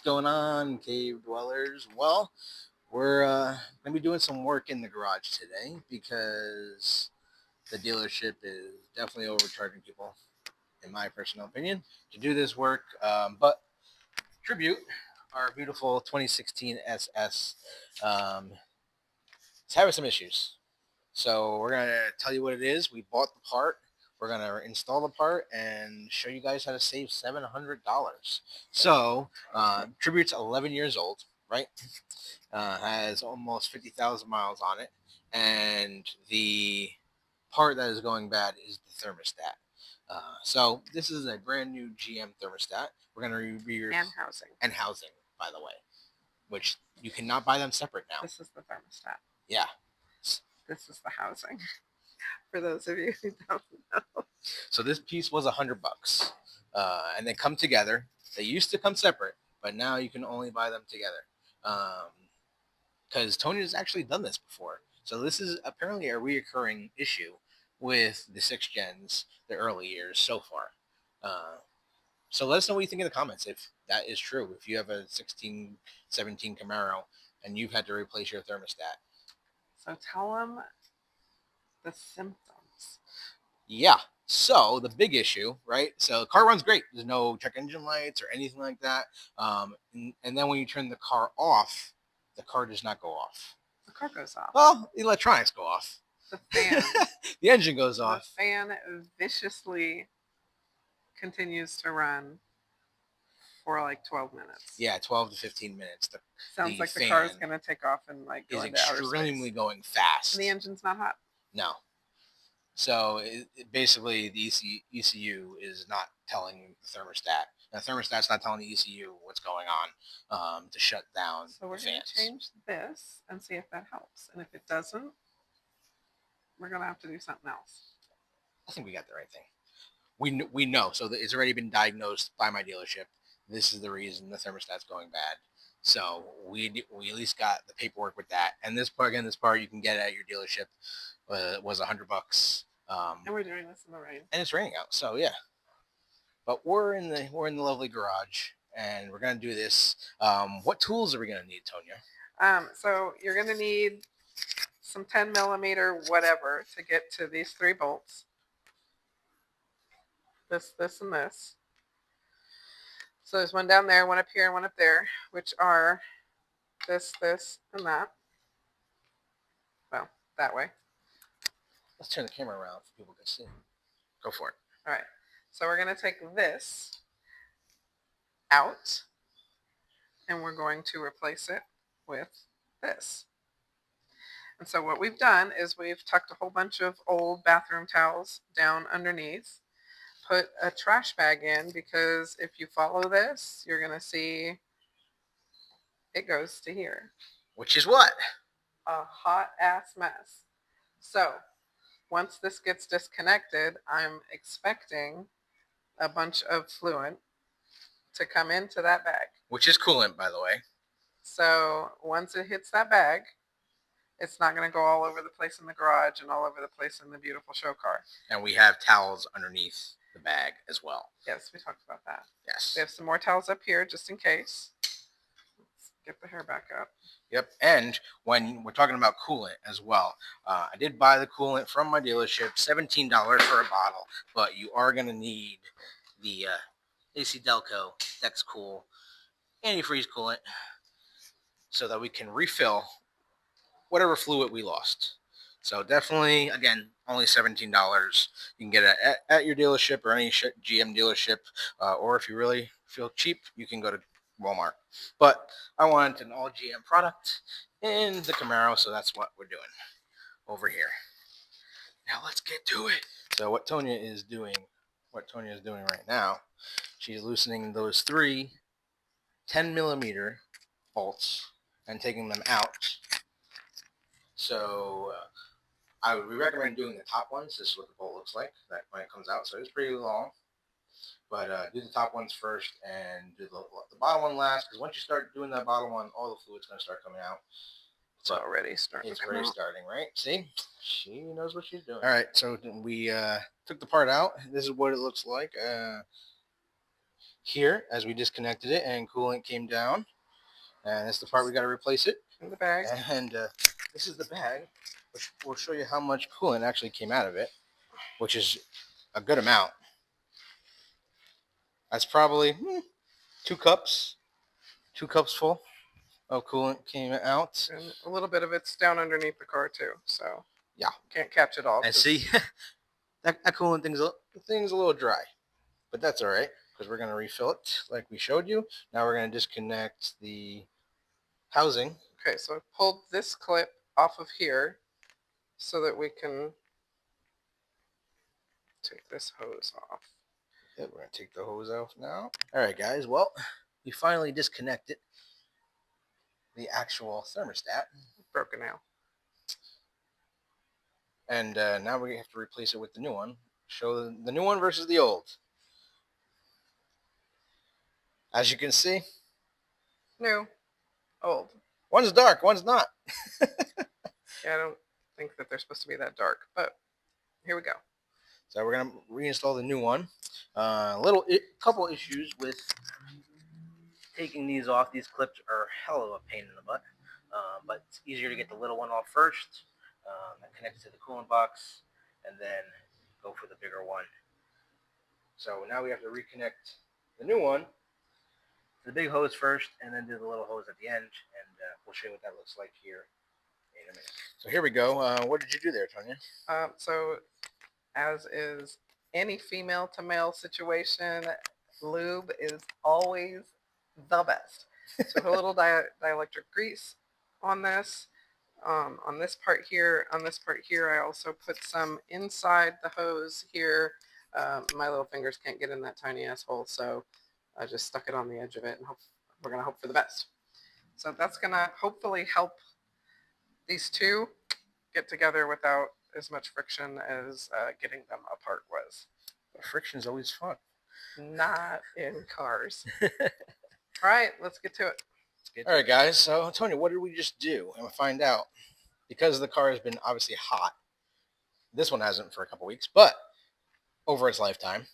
going on, cave dwellers? Well, we're going to be doing some work in the garage today because the dealership is definitely overcharging people, in my personal opinion, to do this work. But Tribute, our beautiful 2016 SS, is having some issues. So we're going to tell you what it is. We bought the part. We're going to install the part and show you guys how to save $700. So Tribute's 11 years old, right? Has almost 50,000 miles on it. And the part that is going bad is the thermostat. So this is a brand new GM thermostat. We're going to review and housing, by the way, which you cannot buy them separate now. This is the thermostat. Yeah. This is the housing. For those of you who don't know. So this piece was $100, and they come together. They used to come separate, but now you can only buy them together. Because Tony has actually done this before. So this is apparently a reoccurring issue with the 6 gens, the early years so far. So let us know what you think in the comments if that is true. If you have a 16, 17 Camaro and you've had to replace your thermostat. So tell them the symptoms. Yeah. So the big issue, right? So the car runs great. There's no check engine lights or anything like that. And then when you turn the car off, the car does not go off. The car goes off. Well, the electronics go off. The fan. The engine goes off. The fan viciously continues to run for like 12 minutes. Yeah, 12 to 15 minutes. Sounds like the car is going to take off and like go into outer space. Is extremely going fast. And the engine's not hot. No. So basically, the ECU is not telling the thermostat. The thermostat's not telling the ECU what's going on to shut down. So we're going to change this and see if that helps. And if it doesn't, we're going to have to do something else. I think we got the right thing. We know. So it's already been diagnosed by my dealership. This is the reason the thermostat's going bad. So we at least got the paperwork with that. And this part you can get at your dealership. Was $100. And we're doing this in the rain. And it's raining out, so yeah. But we're in the lovely garage, and we're gonna do this. What tools are we gonna need, Tonya? So you're gonna need some 10 millimeter whatever to get to these 3 bolts. This, and this. So there's one down there, one up here, and one up there, which are this, and that. Well, that way. Let's turn the camera around so people can see. Go for it. All right. So we're going to take this out, and we're going to replace it with this. And so what we've done is we've tucked a whole bunch of old bathroom towels down underneath, put a trash bag in, because if you follow this, you're going to see it goes to here. Which is what? A hot ass mess. So once this gets disconnected, I'm expecting a bunch of fluid to come into that bag. Which is coolant, by the way. So once it hits that bag, it's not going to go all over the place in the garage and all over the place in the beautiful show car. And we have towels underneath the bag as well. Yes, we talked about that. Yes. We have some more towels up here just in case. Let's get the hair back up. Yep, and when we're talking about coolant as well, I did buy the coolant from my dealership, $17 for a bottle, but you are going to need the AC Delco Dex Cool antifreeze coolant so that we can refill whatever fluid we lost. So definitely, again, only $17. You can get it at your dealership or any GM dealership, or if you really feel cheap, you can go to Walmart. But I want an all GM product in the Camaro, so that's what we're doing over here. Now let's get to it. So what Tonya is doing right now, she's loosening those 3 10 millimeter bolts and taking them out. So I would recommend doing the top ones. This is what the bolt looks like that when it comes out. So it's pretty long. But do the top ones first and do the bottom one last, because once you start doing that bottom one, all the fluid's going to start coming out. It's already starting. It's already starting, right? See? She knows what she's doing. All right, so we took the part out. This is what it looks like. here as we disconnected it and coolant came down. And that's the part we got to replace it. In the bag. And this is the bag, which will show you how much coolant actually came out of it, which is a good amount. That's probably 2 cups full of coolant came out. And a little bit of it's down underneath the car too, so yeah, can't catch it all. And see, that coolant thing's a little dry, but that's all right because we're gonna refill it like we showed you. Now we're gonna disconnect the housing. Okay, so I pulled this clip off of here so that we can take this hose off. Yeah, we're gonna take the hose off now. All right, guys. Well, we finally disconnected the actual thermostat. Broken now. And now we have to replace it with the new one. Show the new one versus the old. As you can see, New, old. One's dark, one's not. Yeah, I don't think that they're supposed to be that dark, but here we go. So we're gonna reinstall the new one. Couple issues with taking these off. These clips are hell of a pain in the butt, but it's easier to get the little one off first. That connects to the coolant box, and then go for the bigger one. So now we have to reconnect the new one to the big hose first, and then do the little hose at the end, and we'll show you what that looks like here in a minute. So here we go. What did you do there, Tonya? So as is any female to male situation, lube is always the best. So put a little dielectric grease on this. On this part here, I also put some inside the hose here. My little fingers can't get in that tiny asshole, so I just stuck it on the edge of it, and we're gonna hope for the best. So that's gonna hopefully help these two get together without as much friction as getting them apart was. Friction is always fun. Not in cars. All right, let's get to it. All right, guys. So, Tonya, what did we just do? And we'll find out. Because the car has been obviously hot. This one hasn't for a couple weeks, but over its lifetime.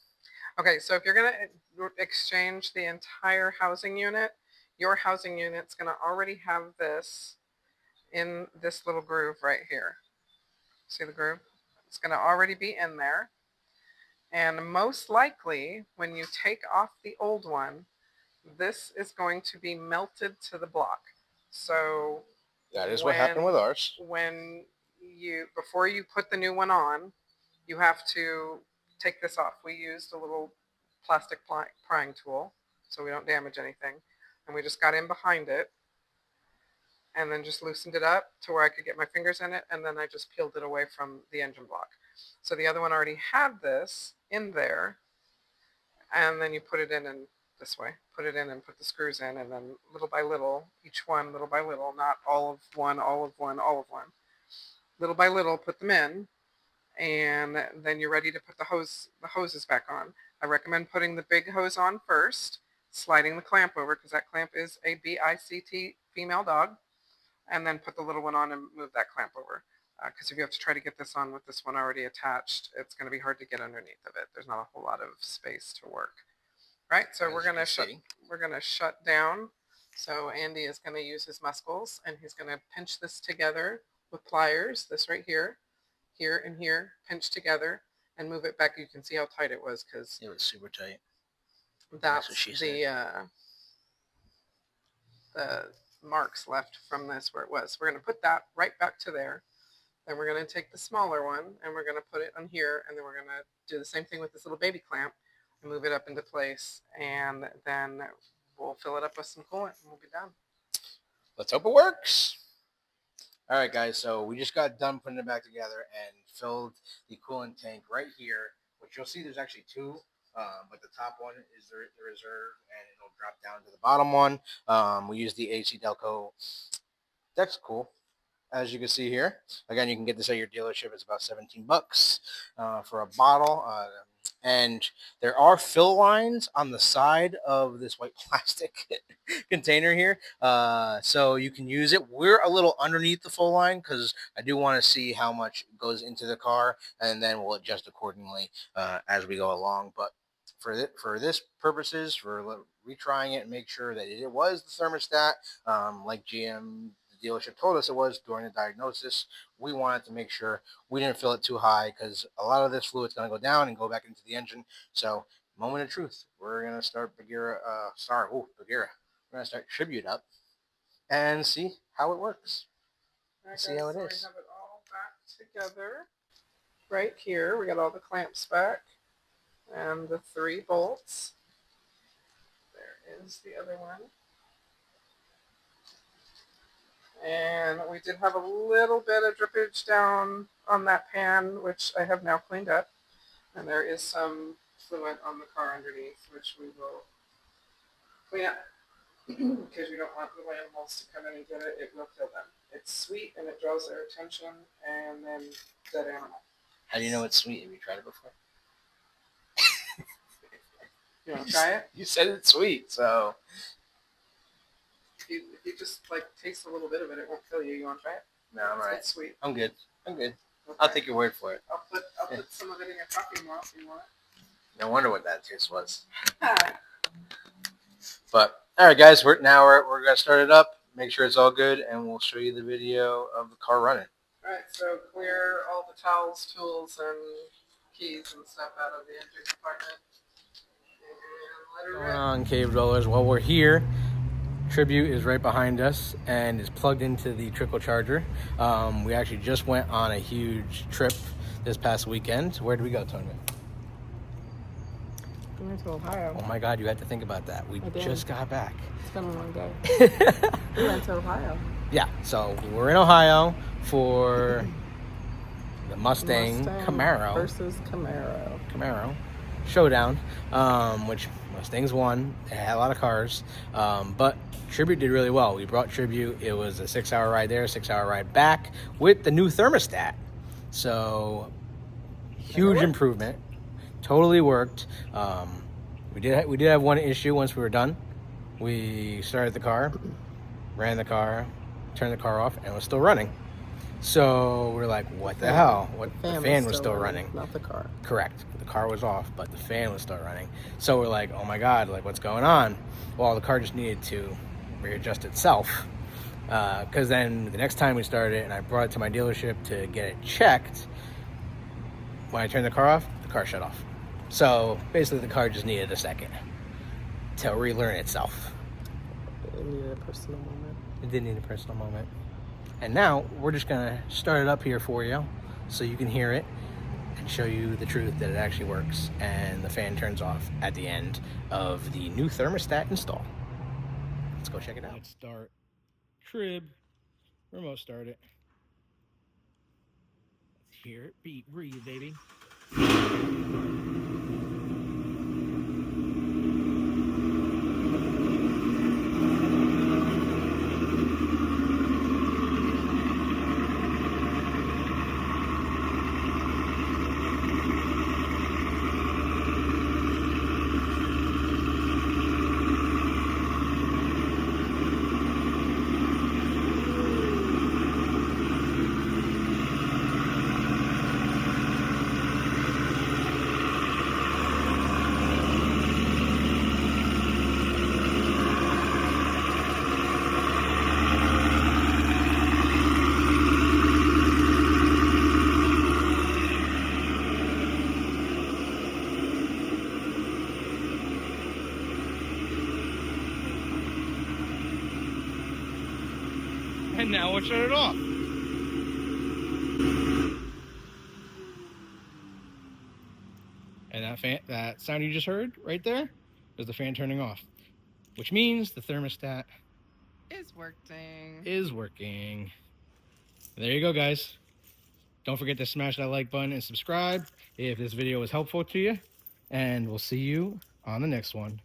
Okay, so if you're going to exchange the entire housing unit, your housing unit's going to already have this in this little groove right here. See the groove? It's going to already be in there. And most likely, when you take off the old one, this is going to be melted to the block. So that is what happened with ours. When before you put the new one on, you have to take this off. We used a little plastic prying tool so we don't damage anything. And we just got in behind it and then just loosened it up to where I could get my fingers in it, and then I just peeled it away from the engine block. So the other one already had this in there, and then you put it in and this way, put it in and put the screws in, and then little by little, each one little by little, not all of one, all of one, all of one. Little by little, put them in, and then you're ready to put the hoses back on. I recommend putting the big hose on first, sliding the clamp over, because that clamp is a BICT female dog, and then put the little one on and move that clamp over. Because if you have to try to get this on with this one already attached, it's going to be hard to get underneath of it. There's not a whole lot of space to work. Right, so we're gonna shut down. So Andy is gonna use his muscles, and he's gonna pinch this together with pliers. This right here, here and here, pinch together, and move it back. You can see how tight it was because it was super tight. That's the marks left from this where it was. We're gonna put that right back to there. Then we're gonna take the smaller one and we're gonna put it on here, and then we're gonna do the same thing with this little baby clamp. And move it up into place, and then we'll fill it up with some coolant and we'll be done. Let's hope it works. All right, guys, so we just got done putting it back together and filled the coolant tank right here, which you'll see there's actually two, but the top one is the reserve, and it'll drop down to the bottom one. We use the AC Delco. That's cool. As you can see here, again, you can get this at your dealership. It's about $17 for a bottle. And there are fill lines on the side of this white plastic container here, so you can use it. We're a little underneath the fill line because I do want to see how much goes into the car, and then we'll adjust accordingly as we go along. But for this purposes, for retrying it and make sure that it was the thermostat, like GM the dealership told us it was during the diagnosis. We wanted to make sure we didn't fill it too high because a lot of this fluid's going to go down and go back into the engine. So, moment of truth, we're going to start Bagheera. Bagheera. We're going to start Tribute up and see how it works. Right, See how it so is. we have it all back together. Right here, we got all the clamps back and the 3 bolts. There is the other one. And we did have a little bit of drippage down on that pan, which I have now cleaned up. And there is some fluid on the car underneath, which we will clean up because we don't want little animals to come in and get it. It will kill them. It's sweet and it draws their attention, and then dead animal. How do you know it's sweet? Have you tried it before? You want to try it? You said it's sweet, so. If you just like taste a little bit of it, it won't kill you. You want to try it? No, I'm alright. It's sweet. I'm good. Okay. I'll take your word for it. I'll put some of it in your coffee more if you want. No wonder what that taste was. But all right, guys, we're gonna start it up. Make sure it's all good, and we'll show you the video of the car running. All right, so clear all the towels, tools, and keys and stuff out of the engine compartment. And let her rip. On cave dwellers, while we're here, Tribute is right behind us and is plugged into the trickle charger. We actually just went on a huge trip this past weekend. Where did we go, Tonya? We went to Ohio. Oh my God, you had to think about that. We just got back. It's been a long day. We went to Ohio. Yeah, so we're in Ohio for the Mustang Camaro versus Camaro showdown, which Mustangs won. They had a lot of cars, but Tribute did really well. We brought Tribute. It was a 6-hour ride there, 6-hour ride back with the new thermostat. So huge improvement. Totally worked. We did have one issue once we were done. We started the car, ran the car, turned the car off, and it was still running. So we're like, what the hell? The fan was still running. Not the car. Correct. The car was off, but the fan was still running. So we're like, oh my God, like what's going on? Well, the car just needed to readjust itself. Because then the next time we started it and I brought it to my dealership to get it checked, when I turned the car off, the car shut off. So basically the car just needed a second to relearn itself. It needed a personal moment. It did need a personal moment. And now we're just gonna start it up here for you so you can hear it and show you the truth that it actually works and the fan turns off at the end of the new thermostat install. Let's go check it out. Let's start Trib. Remote start it. Let's hear it beat, breathe, baby. And now we'll shut it off. And that sound you just heard right there is the fan turning off, which means the thermostat is working. There you go, guys. Don't forget to smash that like button and subscribe if this video was helpful to you. And we'll see you on the next one.